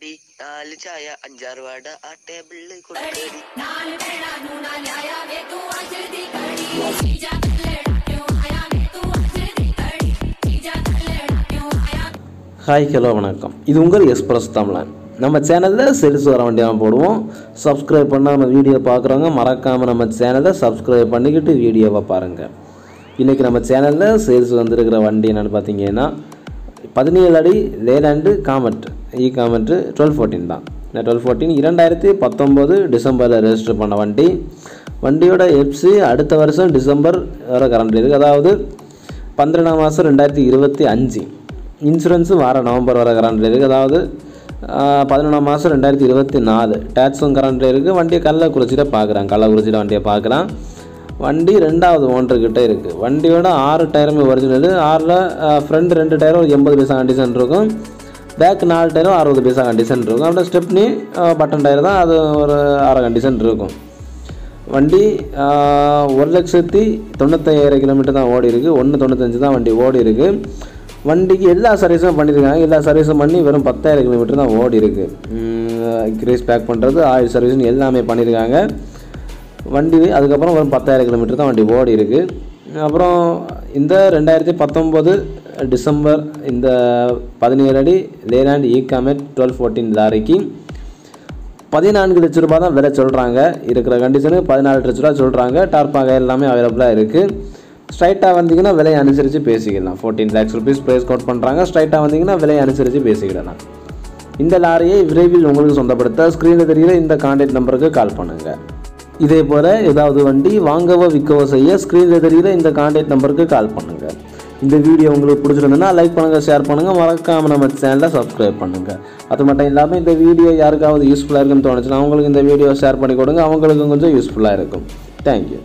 നാല് ചായ 5-6 വട ആ ടേബിളിൽ കൊടുക്കടി. ஹாய் ஹலோ வணக்கம். இது உங்கள் எக்ஸ்பிரஸ் தமிழன். நம்ம சேனலில் சேல்ஸ் வர வண்டியாக போடுவோம். சப்ஸ்கிரைப் பண்ணால் நம்ம வீடியோ பார்க்குறவங்க மறக்காமல் நம்ம சேனலை சப்ஸ்கிரைப் பண்ணிக்கிட்டு வீடியோவை பாருங்கள். இன்றைக்கி நம்ம சேனலில் சேல்ஸ் வந்திருக்கிற வண்டி என்னென்னு பார்த்தீங்கன்னா 17 அடி லேலாண்டு காமெட் காமெட்டு 1214 தான். 1214 2019 டிசம்பரில் ரெஜிஸ்டர் பண்ண வண்டி. வண்டியோட எஃப்சி அடுத்த வருஷம் டிசம்பர் வர கரண்ட் இருக்குது, அதாவது 12ஆம் மாதம் 2025. இன்சூரன்ஸு வார நவம்பர் வர கரண்டில் இருக்குது, அதாவது 11ஆம் மாதம் 2024. டேக்ஸும் கரண்டில் இருக்குது. வண்டியை கள்ளக்குறிச்சியில் பார்க்குறாங்க, கள்ளக்குறிச்சியில் வண்டியை பார்க்கலாம். வண்டி 2வது ஓனர்கிட்ட இருக்குது. வண்டியோட 6 டயருமே ஒரிஜினல். 6ல் ஃப்ரண்ட் 2 டயரும் 80 பைசா கண்டிஷன் இருக்கும், பேக் 4 டயரும் 60 பைசா கண்டிஷன் இருக்கும். அப்படியே ஸ்டெப்னி பட்டன் டயர் தான், அது ஒரு 6 கண்டிஷன் இருக்கும். வண்டி 1,95,000 கிலோமீட்டர் தான் ஓடி இருக்குது. 195 தான் வண்டி ஓடி இருக்குது. வண்டிக்கு எல்லா சர்வீஸும் பண்ணியிருக்காங்க. எல்லா சர்வீஸும் பண்ணி வெறும் 10,000 கிலோமீட்டர் தான் ஓடி இருக்குது. கிரீஸ் பேக் பண்ணுறது, ஆயில் சர்வீஸ்னு எல்லாமே பண்ணியிருக்காங்க. வண்டி அதுக்கப்புறம் ஒரு 10,000 கிலோமீட்டர் தான் வண்டி ஓடி இருக்குது. அப்புறம் இந்த 2019 டிசம்பர் இந்த 17 அடி லேலாண்ட் காமெட் 1214 லாரிக்கு 14 லட்ச ரூபா தான் விலை சொல்கிறாங்க. இருக்கிற கண்டிஷனுக்கு 14 லட்ச ரூபா சொல்கிறாங்க. டார்பாக எல்லாமே அவைலபிளாக இருக்குது. ஸ்ட்ரைட்டாக வந்தீங்கன்னா விலையை அனுசரித்து பேசிக்கலாம். 14 lakhs rupees ப்ரைஸ் கோட் பண்ணுறாங்க. ஸ்ட்ரைட்டாக வந்தீங்கன்னா விலையை அனுசரித்து பேசிக்கிடலாம். இந்த லாரியை விரைவில் உங்களுக்கு சொந்தப்படுத்த ஸ்க்ரீனில் தெரிகிற இந்த கான்டாக்ட் நம்பருக்கு கால் பண்ணுங்கள். இதே போல் ஏதாவது வண்டி வாங்கவோ விற்கவோ செய்ய ஸ்க்ரீனில் தெரிகிற இந்த கான்டாக்ட் நம்பருக்கு கால் பண்ணுங்கள். இந்த வீடியோ உங்களுக்கு பிடிச்சிருந்ததுன்னா லைக் பண்ணுங்கள், ஷேர் பண்ணுங்கள், மறக்காமல் நம்ம சேனலை சப்ஸ்கிரைப் பண்ணுங்கள். அது மட்டும் இல்லாமல் இந்த வீடியோ யாருக்காவது யூஸ்ஃபுல்லாக இருக்குன்னு தோணுச்சுன்னா அவங்களுக்கு இந்த வீடியோ ஷேர் பண்ணி கொடுங்க, அவங்களுக்கும் கொஞ்சம் யூஸ்ஃபுல்லாக இருக்கும். தேங்க்யூ.